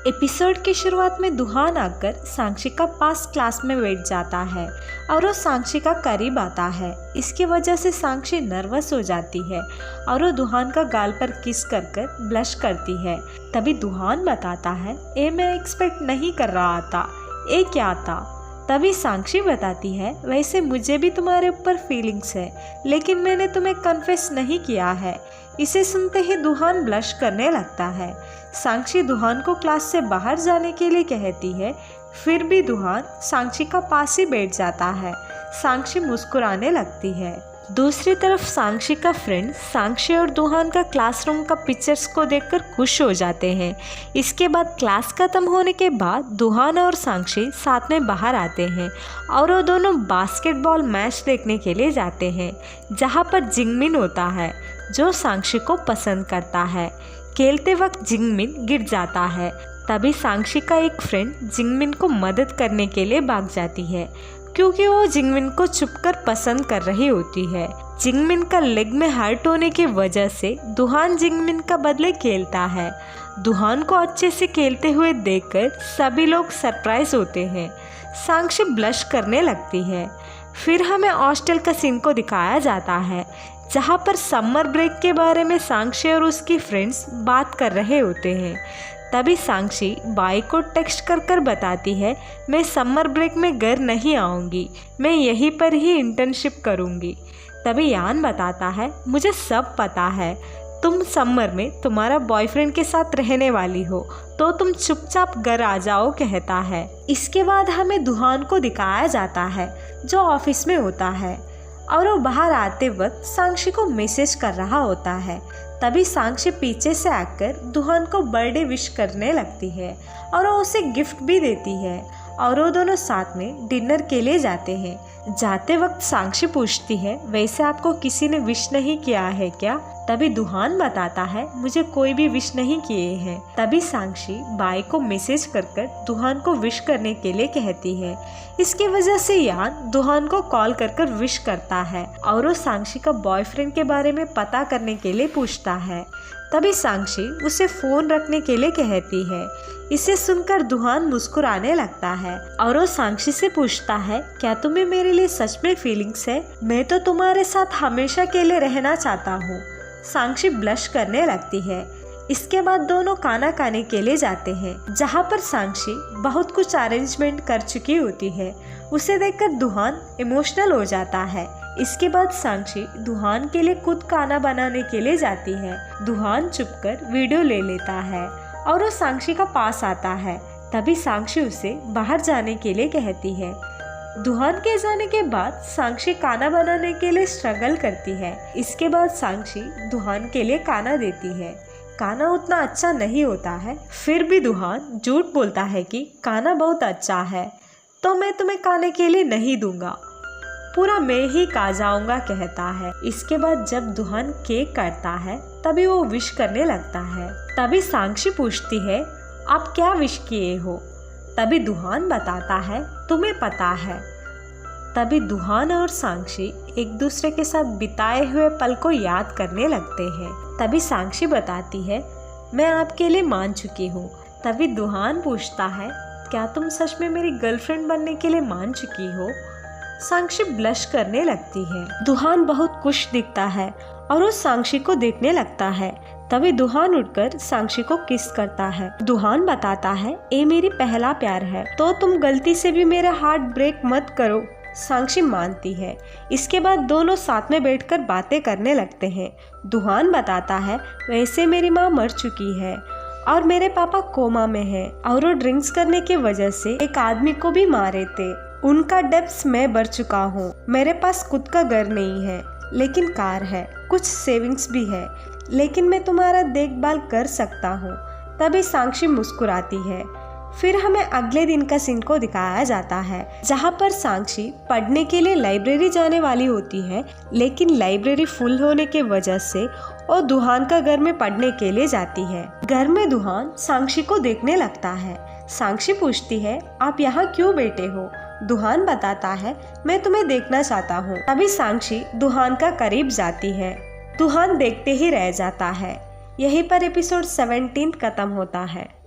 Episode की शुरुआत में दुहान आकर सांक्षिका पास क्लास में बैठ जाता है और वो सांक्षिका करीब आता है। इसकी वजह से साक्षी नर्वस हो जाती है और वो दुहान का गाल पर किस कर कर ब्लश करती है। तभी दुहान बताता है, ये मैं एक्सपेक्ट नहीं कर रहा था, ये क्या था। तभी साक्षी बताती है, वैसे मुझे भी तुम्हारे ऊपर फीलिंग्स है, लेकिन मैंने तुम्हें कन्फेस नहीं किया है। इसे सुनते ही दुहान ब्लश करने लगता है। साक्षी दुहान को क्लास से बाहर जाने के लिए कहती है, फिर भी दुहान साक्षी का पास ही बैठ जाता है। साक्षी मुस्कुराने लगती है। दूसरी तरफ साक्षी का फ्रेंड साक्षी और दुहान का क्लासरूम का पिक्चर्स को देखकर खुश हो जाते हैं। इसके बाद क्लास खत्म होने के बाद दुहान और साक्षी साथ में बाहर आते हैं और वो दोनों बास्केटबॉल मैच देखने के लिए जाते हैं, जहां पर जिंगमिन होता है जो साक्षी को पसंद करता है। खेलते वक्त जिंगमिन गिर जाता है। तभी साक्षी का एक फ्रेंड जिंगमिन को मदद करने के लिए भाग जाती है, क्योंकि वो जिंगमिन को छुपकर पसंद कर रही होती है। जिंगमिन का लेग में हर्ट होने की वजह से दुहान जिंगमिन का बदले खेलता है। दुहान को अच्छे से खेलते हुए देखकर सभी लोग सरप्राइज होते हैं। साक्षी ब्लश करने लगती है। फिर हमें हॉस्टल का सीन को दिखाया जाता है, जहाँ पर समर ब्रेक के बारे में साक्षी और उसकी फ्रेंड्स बात कर रहे होते हैं। तभी साक्षी बाई को टेक्स्ट कर कर बताती है, मैं समर ब्रेक में घर नहीं आऊँगी, मैं यहीं पर ही इंटर्नशिप करूँगी। तभी यान बताता है, मुझे सब पता है, तुम समर में तुम्हारा बॉयफ्रेंड के साथ रहने वाली हो, तो तुम चुपचाप घर आ जाओ, कहता है। इसके बाद हमें दुहान को दिखाया जाता है जो ऑफिस में होता है और वो बाहर आते वक्त साक्षी को मैसेज कर रहा होता है। तभी साक्षी पीछे से आकर दुहान को बर्थडे विश करने लगती है और वो उसे गिफ्ट भी देती है और वो दोनों साथ में डिनर के लिए जाते हैं। जाते वक्त साक्षी पूछती है, वैसे आपको किसी ने विश नहीं किया है क्या? तभी दुहान बताता है, मुझे कोई भी विश नहीं किए हैं। तभी साक्षी बाई को मैसेज कर कर दुहान को विश करने के लिए कहती है। इसकी वजह से यान दुहान को कॉल कर कर विश करता है और वो साक्षी का बॉयफ्रेंड के बारे में पता करने के लिए पूछता है। तभी साक्षी उसे फोन रखने के लिए कहती है। इसे सुनकर दुहान मुस्कुराने लगता है और वो साक्षी से पूछता है, क्या तुम्हें मेरे लिए सच में फीलिंग्स है? मैं तो तुम्हारे साथ हमेशा के लिए रहना चाहता हूँ। साक्षी ब्लश करने लगती है। इसके बाद दोनों खाना खाने के लिए जाते हैं, जहाँ पर साक्षी बहुत कुछ अरेंजमेंट कर चुकी होती है। उसे देखकर दुहान इमोशनल हो जाता है। इसके बाद साक्षी दुहान के लिए खुद खाना बनाने के लिए जाती है। दुहान चुपकर वीडियो ले लेता है और वो साक्षी का पास आता है। तभी साक्षी उसे बाहर जाने के लिए कहती है। दुहान के जाने के बाद साक्षी खाना बनाने के लिए स्ट्रगल करती है। इसके बाद साक्षी दुहान के लिए खाना देती है। खाना उतना अच्छा नहीं होता है, फिर भी दुहान झूठ बोलता है कि खाना बहुत अच्छा है, तो मैं तुम्हें खाने के लिए नहीं दूंगा, पूरा मैं ही खा जाऊंगा, कहता है। इसके बाद जब दुहान केक काटता है तभी वो विश करने लगता है। तभी साक्षी पूछती है, आप क्या विश किए हो? तभी दुहान बताता है, तुम्हें पता है। तभी दुहान और साक्षी एक दूसरे के साथ बिताए हुए पल को याद करने लगते हैं। तभी साक्षी बताती है, मैं आपके लिए मान चुकी हूँ। तभी दुहान पूछता है, क्या तुम सच में मेरी गर्लफ्रेंड बनने के लिए मान चुकी हो? साक्षी ब्लश करने लगती है। दुहान बहुत खुश दिखता है और वो साक्षी को देखने लगता है। तभी दुहान उठकर साक्षी को किस करता है। दुहान बताता है, ये मेरी पहला प्यार है, तो तुम गलती से भी मेरा हार्ट ब्रेक मत करो। साक्षी मानती है। इसके बाद दोनों साथ में बैठकर बातें करने लगते हैं। दुहान बताता है, वैसे मेरी माँ मर चुकी है और मेरे पापा कोमा में है और वो ड्रिंक्स करने की वजह से एक आदमी को भी मारे थे। उनका डेब्ट्स मैं भर चुका हूँ। मेरे पास खुद का घर नहीं है, लेकिन कार है, कुछ सेविंग्स भी है, लेकिन मैं तुम्हारा देखभाल कर सकता हूँ। तभी साक्षी मुस्कुराती है। फिर हमें अगले दिन का सीन को दिखाया जाता है, जहाँ पर साक्षी पढ़ने के लिए लाइब्रेरी जाने वाली होती है, लेकिन लाइब्रेरी फुल होने की वजह से वो दुहान का घर में पढ़ने के लिए जाती है। घर में दुहान साक्षी को देखने लगता है। साक्षी पूछती है, आप यहाँ क्यों बैठे हो? दुहान बताता है, मैं तुम्हें देखना चाहता हूँ। तभी साक्षी दुहान का करीब जाती है। दुहान देखते ही रह जाता है। यहीं पर एपिसोड 17 खत्म होता है।